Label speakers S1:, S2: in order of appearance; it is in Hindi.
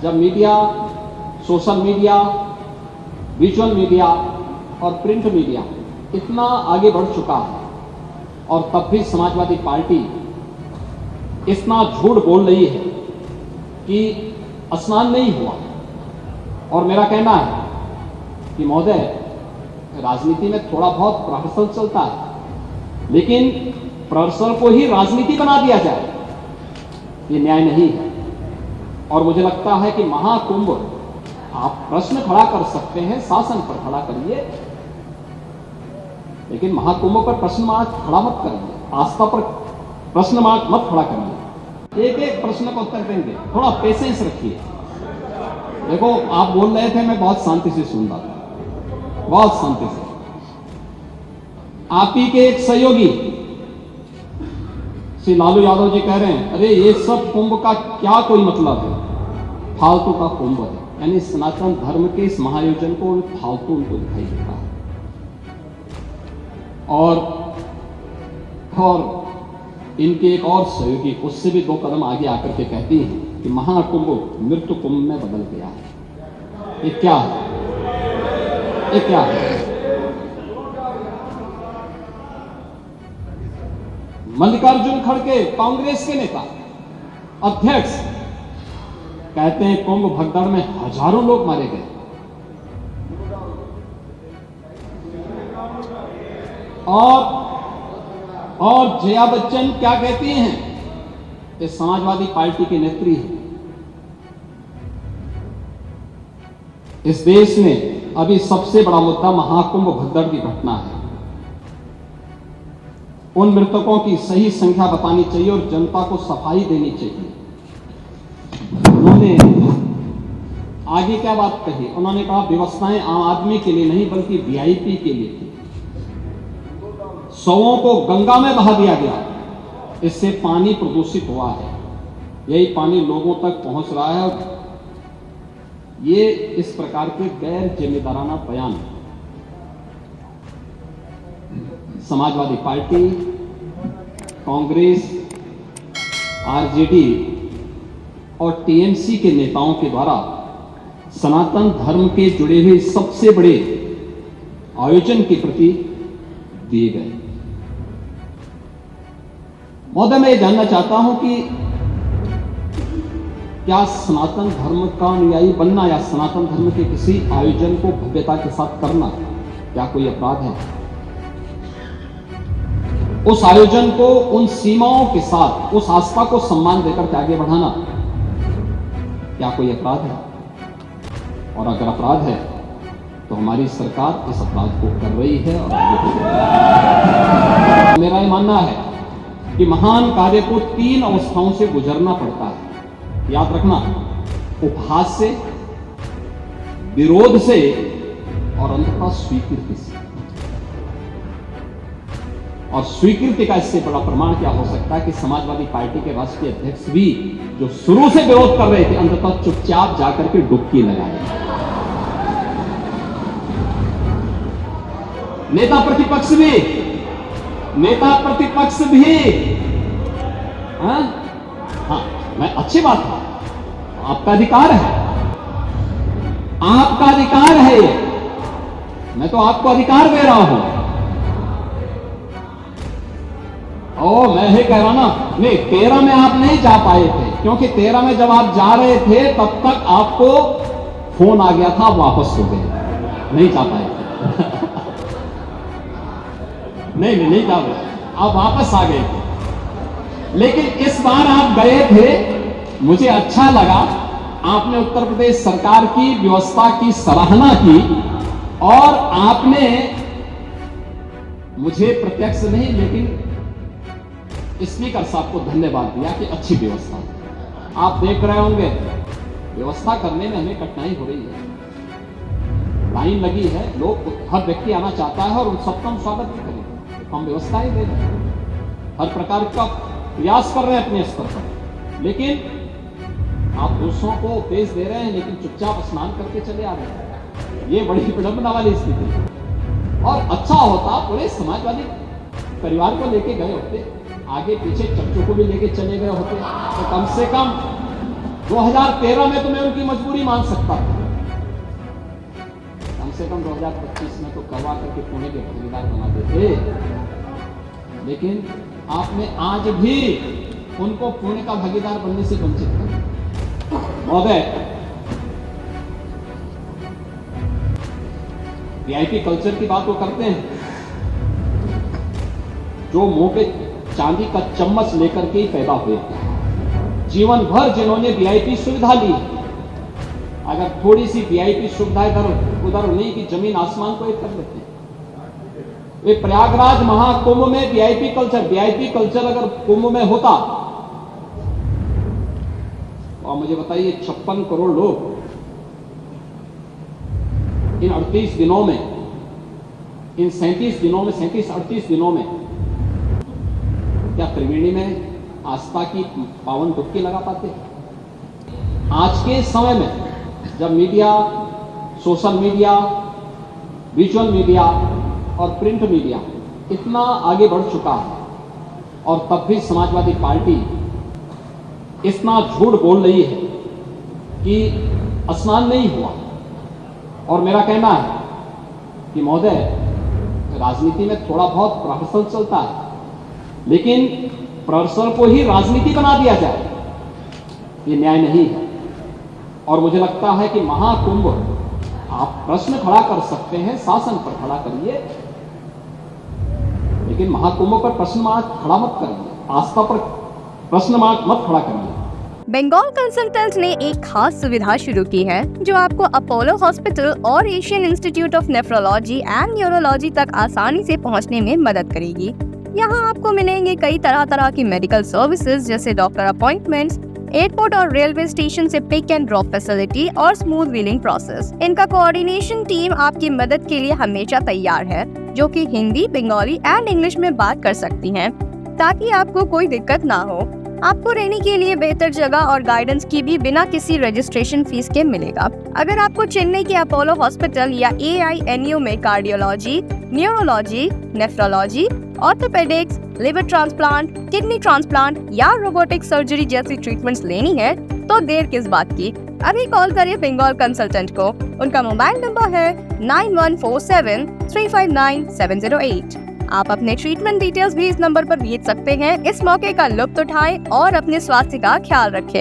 S1: जब media, social media, visual media और प्रिंट मीडिया इतना आगे बढ़ चुका है और तब भी समाजवादी पार्टी इतना झूठ बोल रही है कि स्नान नहीं हुआ। और मेरा कहना है कि महोदय, राजनीति में थोड़ा बहुत प्रहसन चलता है, लेकिन प्रहसन को ही राजनीति बना दिया जाए, ये न्याय नहीं है। और मुझे लगता है कि महाकुंभ, आप प्रश्न खड़ा कर सकते हैं, शासन पर खड़ा करिए, लेकिन महाकुंभ पर प्रश्न मार्क खड़ा मत करिए, आस्था पर प्रश्न मार्क मत खड़ा करिए। एक एक प्रश्न का उत्तर देंगे, थोड़ा पेशेंस रखिए। देखो, आप बोल रहे थे, मैं बहुत शांति से सुन रहा था, बहुत शांति से। आप ही के एक सहयोगी श्री लालू यादव जी कह रहे हैं, अरे ये सब कुंभ का क्या कोई मतलब है, फालतू का कुंभ है। यानी सनातन धर्म के इस महायोजन को फालतू उनको दिखाई देता है। और इनके एक और सहयोगी उससे भी 2 कदम आगे आकर के कहती हैं कि महाकुंभ मृत्यु कुंभ में बदल गया है। ये क्या है? ये क्या है? मल्लिकार्जुन खड़गे, कांग्रेस के नेता, अध्यक्ष, कहते हैं कुंभ भगदड़ में हजारों लोग मारे गए। और जया बच्चन क्या कहती हैं? ये समाजवादी पार्टी की नेत्री है। इस देश में अभी सबसे बड़ा मुद्दा महाकुंभ भगदड़ की घटना है। उन मृतकों की सही संख्या बतानी चाहिए और जनता को सफाई देनी चाहिए। उन्होंने आगे क्या बात कही? उन्होंने कहा व्यवस्थाएं आम आदमी के लिए नहीं बल्कि वीआईपी के लिए थी। शवों को गंगा में बहा दिया गया, इससे पानी प्रदूषित हुआ है। यही पानी लोगों तक पहुंच रहा है। ये इस प्रकार के गैर जिम्मेदाराना बयान समाजवादी पार्टी, कांग्रेस, आरजेडी और टीएमसी के नेताओं के द्वारा सनातन धर्म के जुड़े हुए सबसे बड़े आयोजन के प्रति दिए गए। महोदय, मैं ये जानना चाहता हूं कि क्या सनातन धर्म का अनुयायी बनना या सनातन धर्म के किसी आयोजन को भव्यता के साथ करना क्या कोई अपराध है? उस आयोजन को उन सीमाओं के साथ, उस आस्था को सम्मान देकर आगे बढ़ाना क्या कोई अपराध है? और अगर अपराध है तो हमारी सरकार इस अपराध को कर रही है और आगे बढ़ेगी। मेरा ये मानना है कि महान कार्य को 3 अवस्थाओं से गुजरना पड़ता है। याद रखना, उपहास से, विरोध से और अंततः स्वीकृति से। और स्वीकृति का इससे बड़ा प्रमाण क्या हो सकता है कि समाजवादी पार्टी के राष्ट्रीय अध्यक्ष भी जो शुरू से विरोध कर रहे थे, अंततः चुपचाप जाकर के डुबकी लगाए। नेता प्रतिपक्ष भी हाँ, मैं अच्छी बात है, आपका अधिकार है, आपका अधिकार है ये, मैं तो आपको अधिकार दे रहा हूं। मैं ही कह रहा ना, नहीं 13 में आप नहीं जा पाए थे, क्योंकि 13 में जब आप जा रहे थे तब तक आपको फोन आ गया था, आप वापस हो गए, नहीं जा पाए थे। नहीं जा पाए, आप वापस आ गए थे। लेकिन इस बार आप गए थे, मुझे अच्छा लगा, आपने उत्तर प्रदेश सरकार की व्यवस्था की सराहना की और आपने मुझे प्रत्यक्ष नहीं लेकिन स्पीकर साहब को धन्यवाद दिया कि अच्छी व्यवस्था। आप देख रहे होंगे व्यवस्था करने में हमें कठिनाई हो रही है, लाइन लगी है, लोग, हर व्यक्ति आना चाहता है और उन सबका हम स्वागत भी करेंगे। हम व्यवस्था ही दे रहे हैं, हर प्रकार का प्रयास कर रहे हैं अपने स्तर पर, लेकिन आप दूसरों को उपदेश दे रहे हैं लेकिन चुपचाप स्नान करके चले आ रहे हैं। ये बड़ी विडंबना वाली स्थिति है। और अच्छा होता पूरे समाजवादी परिवार को लेके गए होते, आगे पीछे चच्चों को भी लेके चले गए होते, तो कम से कम 2013 में तो मैं उनकी मजबूरी मान सकता था, कम से कम 2025 में तो करवा करके पुणे के भागीदार बना देते, लेकिन आपने आज भी उनको पुणे का भागीदार बनने से वंचित कर। महोदय, वीआईपी कल्चर की बात वो करते हैं जो मुंह पे चांदी का चम्मच लेकर के ही पैदा हुए, जीवन भर जिन्होंने वीआईपी सुविधा ली, अगर थोड़ी सी वीआईपी सुविधा इधर उधर नहीं कि जमीन आसमान को एक कर लेते हैं। वे प्रयागराज महाकुंभ में वीआईपी कल्चर अगर कुंभ में होता तो मुझे बताइए 56 करोड़ लोग इन 38 दिनों में, इन 37 दिनों में, 38 दिनों में क्या त्रिवेणी में आस्था की पावन डुबकी लगा पाते? आज के समय में जब media, social media, visual media और प्रिंट मीडिया इतना आगे बढ़ चुका है और तब भी समाजवादी पार्टी इतना झूठ बोल रही है कि स्नान नहीं हुआ। और मेरा कहना है कि महोदय, राजनीति में थोड़ा बहुत प्रहसन चलता है, लेकिन प्रहसन को ही राजनीति बना दिया जाए, ये न्याय नहीं है। और मुझे लगता है कि महाकुंभ, आप प्रश्न खड़ा कर सकते हैं, शासन पर खड़ा करिए, लेकिन महाकुंभ पर प्रश्न मार्क खड़ा मत करिए, आस्था पर प्रश्न मार्क मत खड़ा करिए।
S2: बंगाल कंसल्टेंट ने एक खास सुविधा शुरू की है जो आपको अपोलो हॉस्पिटल और Asian institute of nephrology and neurology तक आसानी से पहुंचने में मदद करेगी। यहाँ आपको मिलेंगे कई तरह की मेडिकल सर्विसेज जैसे डॉक्टर अपॉइंटमेंट्स, एयरपोर्ट और रेलवे स्टेशन से पिक एंड ड्रॉप फैसिलिटी और स्मूथ व्हीलिंग प्रोसेस। इनका कोऑर्डिनेशन टीम आपकी मदद के लिए हमेशा तैयार है, जो कि हिंदी, बंगाली एंड इंग्लिश में बात कर सकती हैं, ताकि आपको कोई दिक्कत ना हो। आपको रहने के लिए बेहतर जगह और गाइडेंस की भी बिना किसी रजिस्ट्रेशन फीस के मिलेगा। अगर आपको चेन्नई के अपोलो हॉस्पिटल या AINU में cardiology, neurology, nephrology, orthopaedics, liver transplant, kidney transplant या रोबोटिक सर्जरी जैसी ट्रीटमेंट्स लेनी है तो देर किस बात की, अभी कॉल करिए बंगाल कंसल्टेंट को। उनका मोबाइल नंबर है 9147359708। आप अपने ट्रीटमेंट डिटेल्स भी इस नंबर पर भेज सकते हैं। इस मौके का लुत्फ उठाएं और अपने स्वास्थ्य का ख्याल रखें।